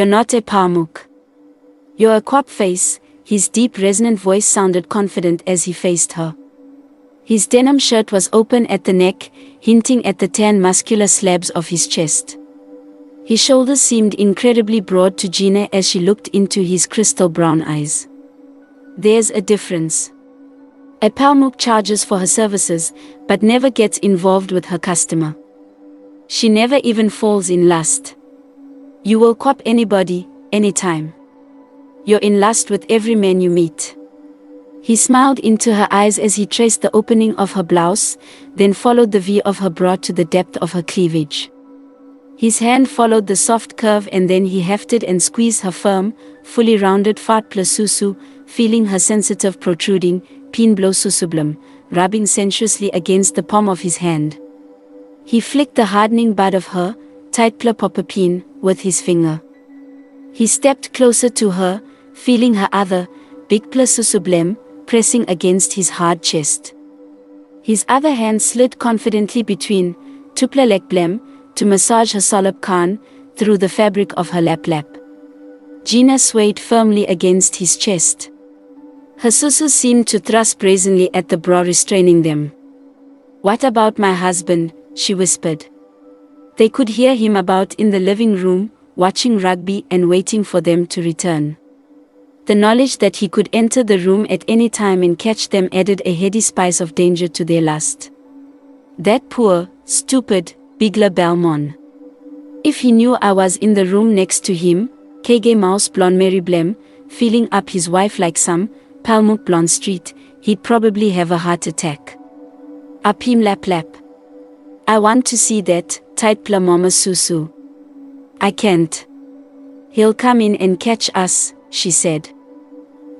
You're not a pamuk. You're a quap face. His deep resonant voice sounded confident as he faced her. His denim shirt was open at the neck, hinting at the tan muscular slabs of his chest. His shoulders seemed incredibly broad to Gina as she looked into his crystal brown eyes. There's a difference. A pamuk charges for her services, but never gets involved with her customer. She never even falls in lust. You will quap anybody, anytime. You're in lust with every man you meet. He smiled into her eyes as he traced the opening of her blouse, then followed the V of her bra to the depth of her cleavage. His hand followed the soft curve and then he hefted and squeezed her firm, fully rounded fatpla susu, feeling her sensitive protruding, pinblo susublim, rubbing sensuously against the palm of his hand. He flicked the hardening bud of her, tightpla popapin, with his finger. He stepped closer to her, feeling her other, bigpla susublem, pressing against his hard chest. His other hand slid confidently between, tupla lekblem, to massage her solid khan, through the fabric of her lap. Gina swayed firmly against his chest. Her susu seemed to thrust brazenly at the bra, restraining them. What about my husband? She whispered. They could hear him about in the living room, watching rugby and waiting for them to return. The knowledge that he could enter the room at any time and catch them added a heady spice of danger to their lust. That poor, stupid, Bigla Belmon. If he knew I was in the room next to him, Kege Mouse Blonde Mary Blem, feeling up his wife like some Palmuk Blonde Street, he'd probably have a heart attack. Apim lap. I want to see that, tight pla mama susu. I can't. He'll come in and catch us, she said.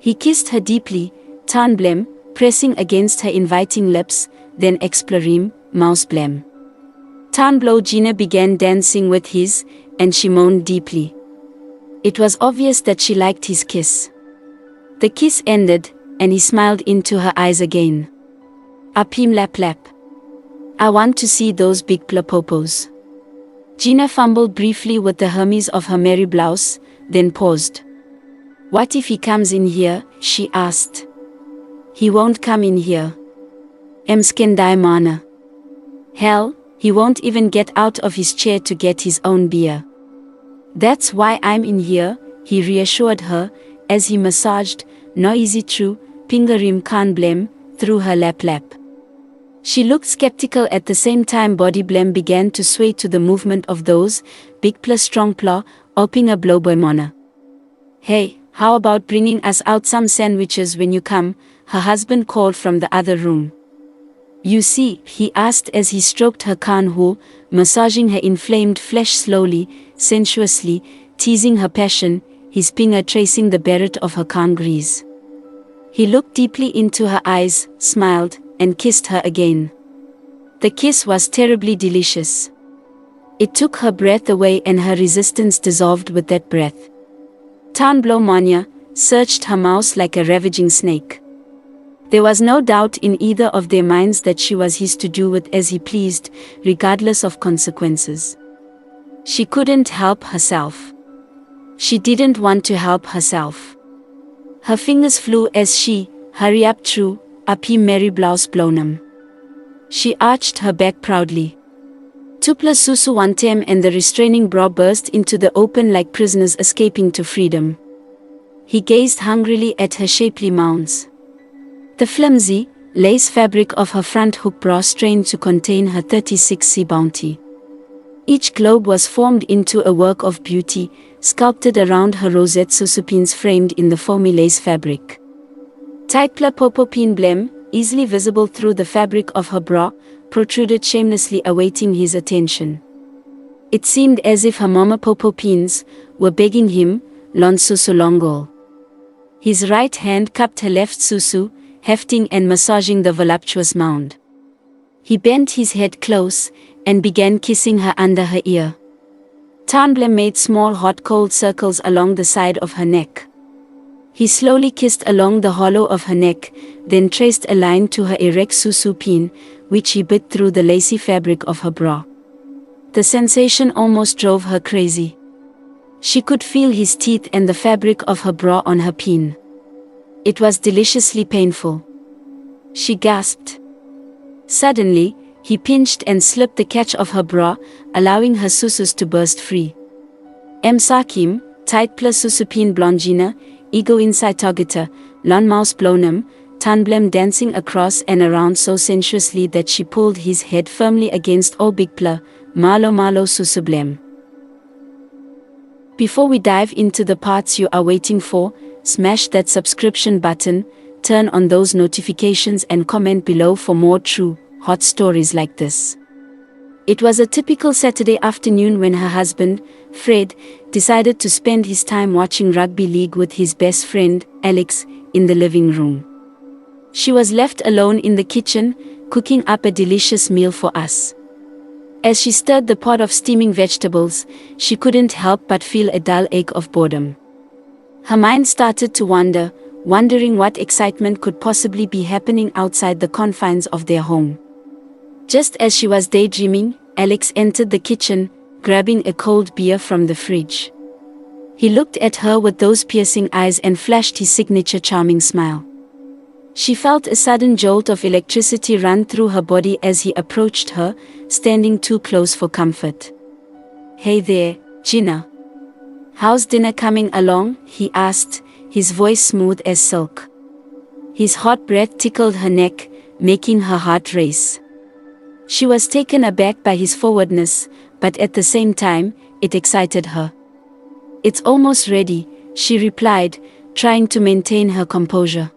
He kissed her deeply, Tanblem, pressing against her inviting lips, then Explorim, Mouse Blem. Tanblo Gina began dancing with his, and she moaned deeply. It was obvious that she liked his kiss. The kiss ended, and he smiled into her eyes again. Apim lap. I want to see those big plapopos. Gina fumbled briefly with the hermes of her merry blouse, then paused. What if he comes in here? She asked. He won't come in here. Emskendai mana. Hell, he won't even get out of his chair to get his own beer. That's why I'm in here, he reassured her, as he massaged, no easy true, pingarim kan blem, through her lap. She looked skeptical at the same time body blem began to sway to the movement of those, big plus strong pla, oping a blowboy mona. Hey, how about bringing us out some sandwiches when you come, her husband called from the other room. You see, he asked as he stroked her kanhu, massaging her inflamed flesh slowly, sensuously, teasing her passion, his finger tracing the beret of her kan grease. He looked deeply into her eyes, smiled, and kissed her again. The kiss was terribly delicious. It took her breath away and her resistance dissolved with that breath. Tanblo Manya searched her mouth like a ravaging snake. There was no doubt in either of their minds that she was his to do with as he pleased, regardless of consequences. She couldn't help herself. She didn't want to help herself. Her fingers flew as she, hurry up true, api Mary blouse blonum. She arched her back proudly. Tupla susu wantem and the restraining bra burst into the open like prisoners escaping to freedom. He gazed hungrily at her shapely mounds. The flimsy, lace fabric of her front hook bra strained to contain her 36C bounty. Each globe was formed into a work of beauty, sculpted around her rosette susupines framed in the foamy lace fabric. Tightpla popopin blem, easily visible through the fabric of her bra, protruded shamelessly awaiting his attention. It seemed as if her mama popopins were begging him, lon susu longol. His right hand cupped her left susu, hefting and massaging the voluptuous mound. He bent his head close, and began kissing her under her ear. Tanblem made small hot-cold circles along the side of her neck. He slowly kissed along the hollow of her neck, then traced a line to her erect susu pin, which he bit through the lacy fabric of her bra. The sensation almost drove her crazy. She could feel his teeth and the fabric of her bra on her peen. It was deliciously painful. She gasped. Suddenly, he pinched and slipped the catch of her bra, allowing her susus to burst free. Sakim, tight plus susupin blondina, ego inside targeta, lon mouse blonum, tanblem dancing across and around so sensuously that she pulled his head firmly against all big pla, malo malo susublem. Before we dive into the parts you are waiting for, smash that subscription button, turn on those notifications and comment below for more true, hot stories like this. It was a typical Saturday afternoon when her husband, Fred, decided to spend his time watching rugby league with his best friend, Alex, in the living room. She was left alone in the kitchen, cooking up a delicious meal for us. As she stirred the pot of steaming vegetables, she couldn't help but feel a dull ache of boredom. Her mind started to wander, wondering what excitement could possibly be happening outside the confines of their home. Just as she was daydreaming, Alex entered the kitchen, grabbing a cold beer from the fridge. He looked at her with those piercing eyes and flashed his signature charming smile. She felt a sudden jolt of electricity run through her body as he approached her, standing too close for comfort. "Hey there, Gina. How's dinner coming along?" he asked, his voice smooth as silk. His hot breath tickled her neck, making her heart race. She was taken aback by his forwardness, but at the same time, it excited her. "It's almost ready," she replied, trying to maintain her composure.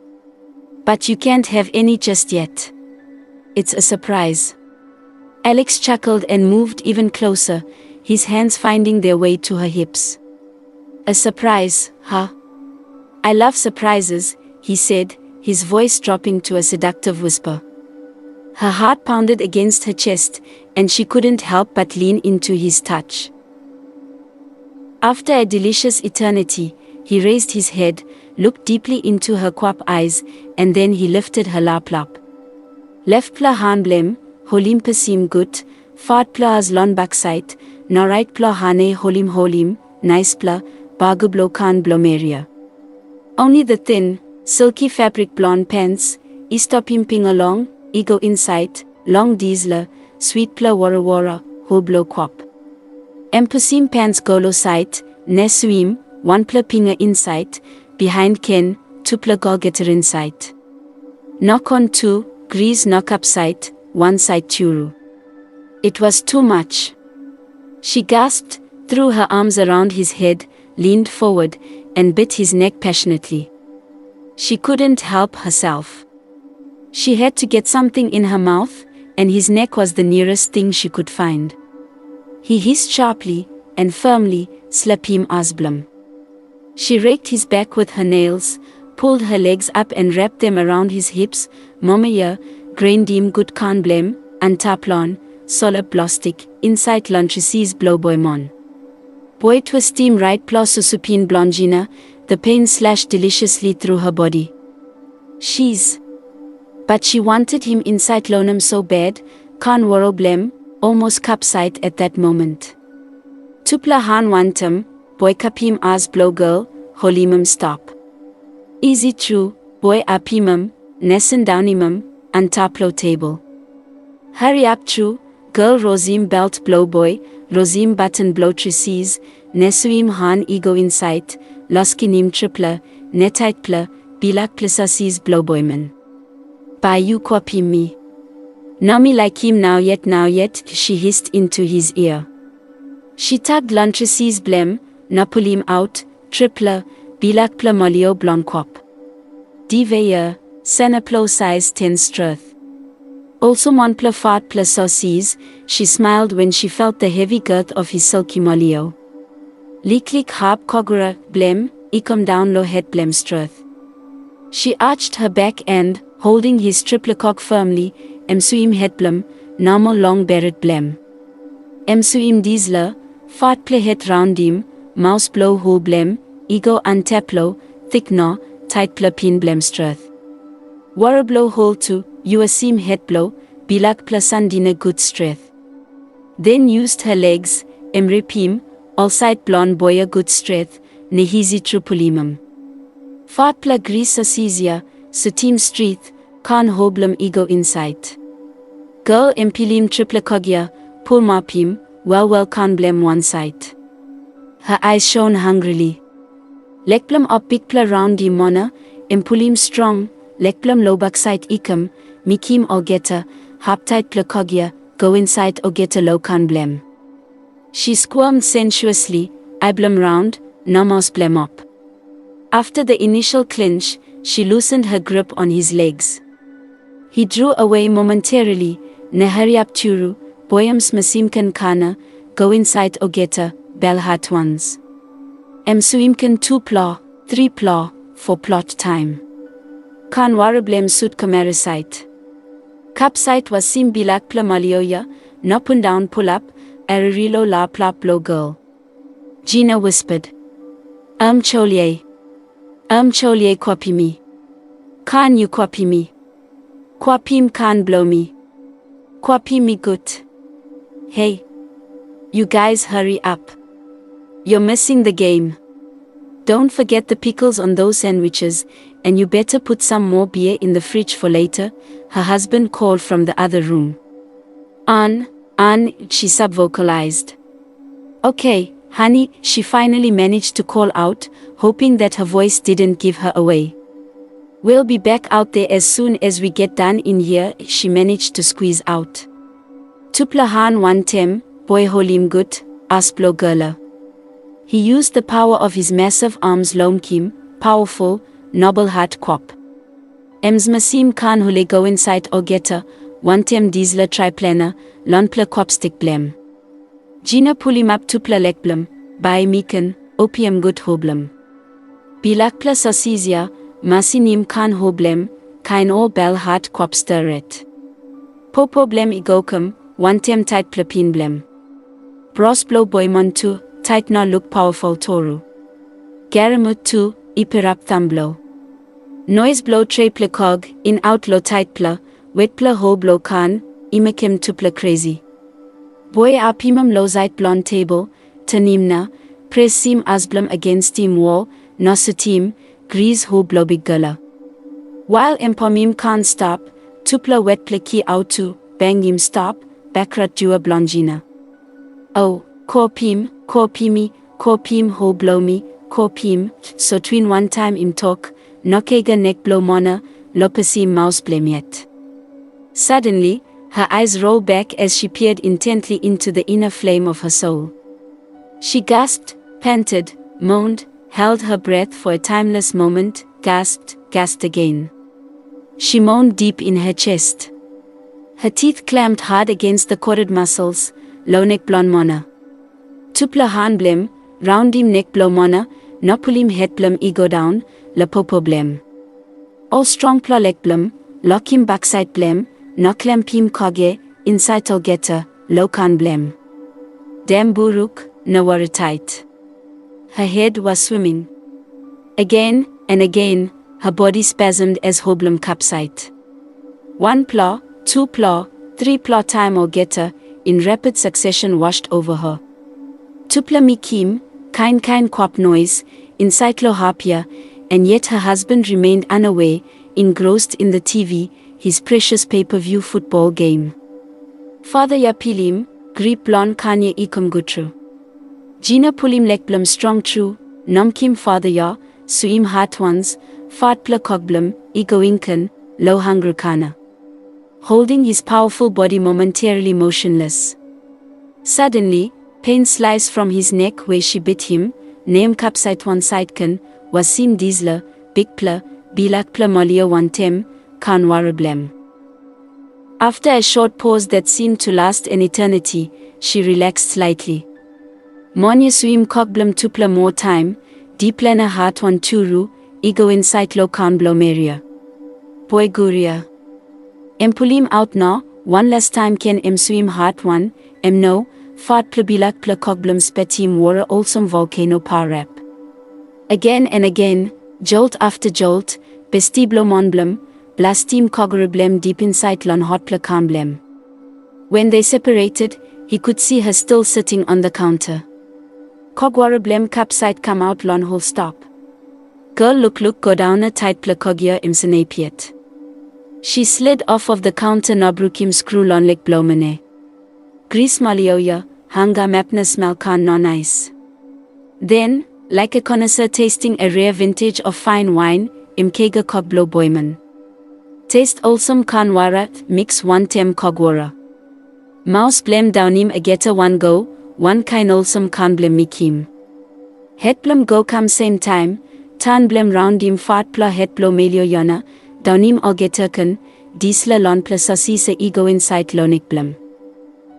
"But you can't have any just yet. It's a surprise." Alex chuckled and moved even closer, his hands finding their way to her hips. "A surprise, huh? I love surprises," he said, his voice dropping to a seductive whisper. Her heart pounded against her chest, and she couldn't help but lean into his touch. After a delicious eternity, he raised his head, looked deeply into her quap eyes, and then he lifted her lap. Left pla hanblem, holim pasim gut, fart pla as lon backside, na right pla hane holim, nice pla, bagublo kan blomeria. Only the thin, silky fabric blonde pants, istopim ping along, ego inside, long diesler, sweet pla wara, whole blow quap. Empusim pants golo sight, nesuim, one pla pinga inside, behind ken, two pla golgeter inside. Knock on two, grease knock up sight, one side turu. It was too much. She gasped, threw her arms around his head, leaned forward, and bit his neck passionately. She couldn't help herself. She had to get something in her mouth, and his neck was the nearest thing she could find. He hissed sharply, and firmly, slap him asblum. She raked his back with her nails, pulled her legs up and wrapped them around his hips, momaya, grain dim good kan blem, antaplon, solab blostic, inside luntrices blowboymon. Boy twist team right plus susupin blondina, the pain slashed deliciously through her body. But she wanted him inside lonum so bad, kan woroblem, almost capside at that moment. Tupla han wantum, boy kapim as blow girl, holimum stop. Easy true, boy apimum, nessen downimum, antaplo table. Hurry up true, girl rosim belt blow boy, rosim button blow trices, nesuim han ego insight, loskinim tripla, netaitpla, bilak plisasis blowboyman. By you quapim me. Nami like him now yet, she hissed into his ear. She tugged luntrices blem, napulim out, tripla, bilak pla molio blonquap. Diveyer, senaplo size 10 struth. Also monpla fart plus saucies, she smiled when she felt the heavy girth of his silky molio. Liklik harp kogura, blem, ikom down low head blem struth. She arched her back and, holding his triplicock firmly, emsuim headblem, normal long barret blem. Emsuim diesler, fart play head roundim, mouse blow hole blem, ego antaplo, thick no, tight pla pin blem struth. Warra blow hole to, uasim head blow, bilak pla sandina good streth. Then used her legs, emrepim, all-side blonde boya good strength, nehizi trupulimum. Fartpla gris asizia, sutim street, kan hoblum ego insight. Girl empilim triplekogya, pulmapim, well kan blem one sight. Her eyes shone hungrily. Lekplum op bigpla round di mona, empulim strong, lekplum lobaksite ikum, mikim ogeta, haptight plekogya, go inside ogeta low kan blem. She squirmed sensuously, iblum round, nomos blem up. After the initial clinch, she loosened her grip on his legs. He drew away momentarily, nehariap turu, boyams masimkan kana, go inside ogeta, belhat ones. Suimkan 2 pla, 3 pla, 4 plot time. Kan warablem sut kamerasite. Kapsite was sim bilak pla malioya, nopun down pull up, ararilo la plap low girl. Gina whispered. Cholye kwapimi. Kan you kwapimi? Kwapim kan blow me. Kwapimi gut. Hey. You guys hurry up. You're missing the game. Don't forget the pickles on those sandwiches, and you better put some more beer in the fridge for later, her husband called from the other room. An, she sub-vocalized. Okay, honey, she finally managed to call out, hoping that her voice didn't give her away. We'll be back out there as soon as we get done in here, she managed to squeeze out. Tuplahan one tem, boy holim gut, asplo girla. He used the power of his massive arms lomkim, powerful, noble heart quap. Masim kan hule go inside ogeta, one tem diesler triplana, lonpla quapstick blem. Gina pulim up tupla lekblem, by mikan, opium gut hoblem. Bilakpla sasizia, masinim kan hoblem, kain or bel hart quapsteret. Popo blem igokum, one tem tight plapin blem. Bros blow boymon tu, tight na look powerful toru. Garamut tu, ipirap thumblow. Noise blow tray plekog, in outlow tight pla, wet pla ho blow kan, imekim tupla crazy. Boy apimum low zite blonde table, tanimna, press sim asblum against team wall, nosutim, grease ho blow big gala. While empomim can't stop, tupla wet pleki autu, bangim stop, backrat jua blongina. Oh, korpim ho blow me, korpim, so twin one time im talk, nokega neck blow mona, lopesim mouse blame yet. Suddenly, her eyes rolled back as she peered intently into the inner flame of her soul. She gasped, panted, moaned, held her breath for a timeless moment, gasped again. She moaned deep in her chest. Her teeth clamped hard against the corded muscles, low neck blon mona. Tupla handblem, roundim neck blow mona, nopulim head blem ego down, la popo blem. All strong pla leg blem, lokim backside blem, noklem pim koge, inside olgeta, lokan blem. Dam buruk, nawara tight. Her head was swimming. Again and again, her body spasmed as hoblem capsite. 1 pla, 2 pla, 3 pla time olgeta, in rapid succession washed over her. Tupla mikim, kain quap noise, encyclohapia, and yet her husband remained unaware, engrossed in the TV, his precious pay-per-view football game. Father yapilim, grip blon kanye ikum gutru. Gina pulim lekblum strong true, nomkim father ya, suim hat ones, fatpla kogblum, egoinkan, low hungrukana. Holding his powerful body momentarily motionless. Suddenly, pain sliced from his neck where she bit him, name capsite one sidekan, wasim diesler, bigpla, bilakpla molia one tem, kan warablem. After a short pause that seemed to last an eternity, she relaxed slightly. Monya suim kogblem tupla more time, deeplena heart one turu, ego inside lo kan blomeria. Boy guria. Empulim out now, one last time ken suim heart one, no, fat plebilak ple kogblem spetim wara olsum volcano parap. Again and again, jolt after jolt, bestiblo monblem, blastim cogreblem deep inside lon hot ple kamblem. When they separated, he could see her still sitting on the counter. Kogwara blem capsite come out lon whole stop. Girl look go down a tight plakogia imsenapiet. She slid off of the counter nobrukim screw lon lek blomene. Grease malioya, hanga mapna smell kan non ice. Then, like a connoisseur tasting a rare vintage of fine wine, imkega kogblo boyman. Taste awesome kanwara, mix 1 tem kogwara. Mouse blem downim ageta 1 go, 1 kind awesome kan blem mikim. Het blem go come same time, tan blem roundim fat pla het blo melio yana, downim algeterken, diesla lon pla sasisa ego inside lonik blem.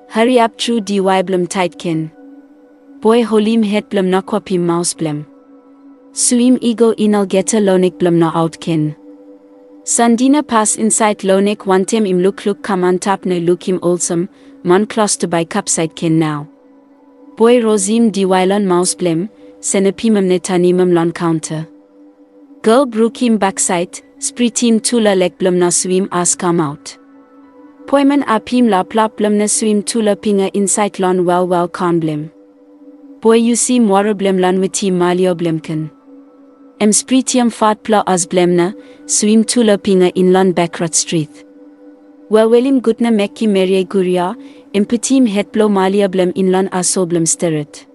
Hurry up true dy blem tightkin. Boy holim het blem nokwapim mouse blem. Suim ego inal geta lonik blem no outkin. Sandina pass inside lonik wantem im look kaman tapne lukim olsum, mon kloster by capsite kin now. Boy rosim diwailon mouse blem, senepimum netanimum lon counter. Girl brukim backside, spritim tula lek blem no suim as come out. Poiman apim la plop blem ne suim tula pinga inside lon well kan blem. Boy you see mwara blem lon witi malio blemken. Em spritium fat pla as blemna, suim tula pinga in lon backrot street. Welim gutna mekki merie guria, imputim hetblo malia blem in lon aso blem sterit.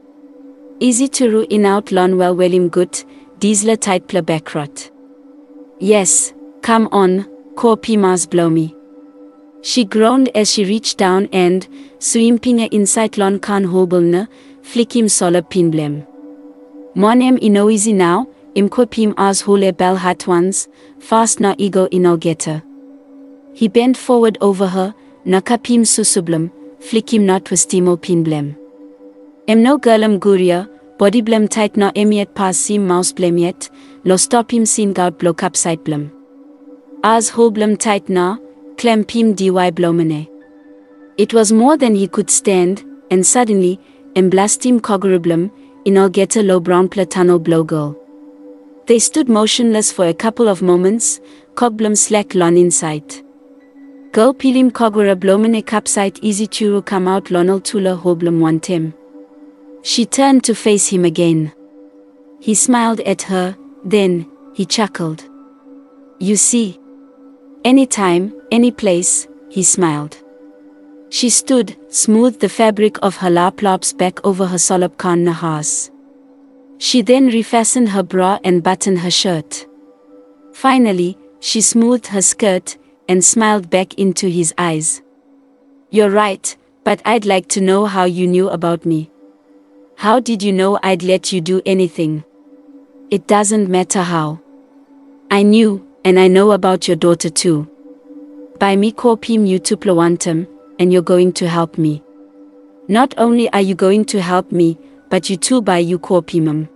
Easy turu in out lon welim gut, diesla tight pla backrot. Yes, come on, ko pimas blow me. She groaned as she reached down and, suim pinga inside lon kan holbulna, flickim sola pin blem. Monem ino easy now, imkopim as hole bel hat ones, fast na ego inolgeta. He bent forward over her, nakapim susublim, flickim not twistimo pinblem. Em no girlum guria, body blem tight na emiet pas sim mouse blem yet, lo stopim sin gout blow capsite blem. As holblem tight na, clem pim dy blomene. It was more than he could stand, and suddenly, emblastim cogrublem, inolgeta low brown platano blow girl. They stood motionless for a couple of moments, cogblem slack lon inside. Girl pilim kogwara blomene capsite easy churu come out lonal tula hoblem wantem. She turned to face him again. He smiled at her, then, he chuckled. You see? Anytime, any place, he smiled. She stood, smoothed the fabric of her laplops back over her solopkan nahas. She then refastened her bra and buttoned her shirt. Finally, she smoothed her skirt, and smiled back into his eyes. You're right, but I'd like to know how you knew about me. How did you know I'd let you do anything? It doesn't matter how. I knew, and I know about your daughter too. By me kopim you tuplawantum, and you're going to help me. Not only are you going to help me, but you too by you kopimum.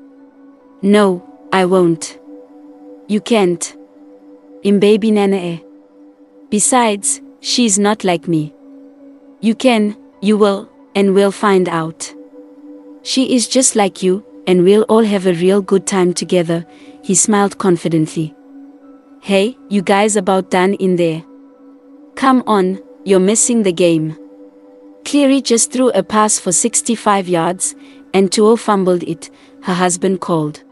No, I won't. You can't. Baby nanae. Besides, she's not like me. You can, you will, and we'll find out. She is just like you, and we'll all have a real good time together, he smiled confidently. Hey, you guys about done in there? Come on, you're missing the game. Cleary just threw a pass for 65 yards, and Tuo fumbled it, her husband called.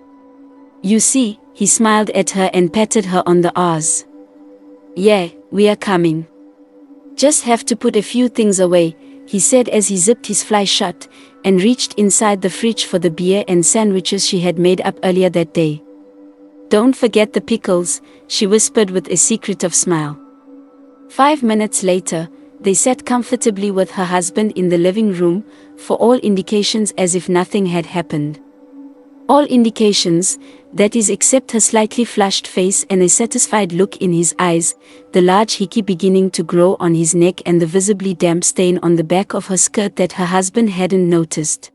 You see, he smiled at her and patted her on the arse. Yeah, we are coming. Just have to put a few things away, he said as he zipped his fly shut, and reached inside the fridge for the beer and sandwiches she had made up earlier that day. Don't forget the pickles, she whispered with a secretive smile. 5 minutes later, they sat comfortably with her husband in the living room, for all indications as if nothing had happened. All indications, that is except her slightly flushed face and a satisfied look in his eyes, the large hickey beginning to grow on his neck and the visibly damp stain on the back of her skirt that her husband hadn't noticed.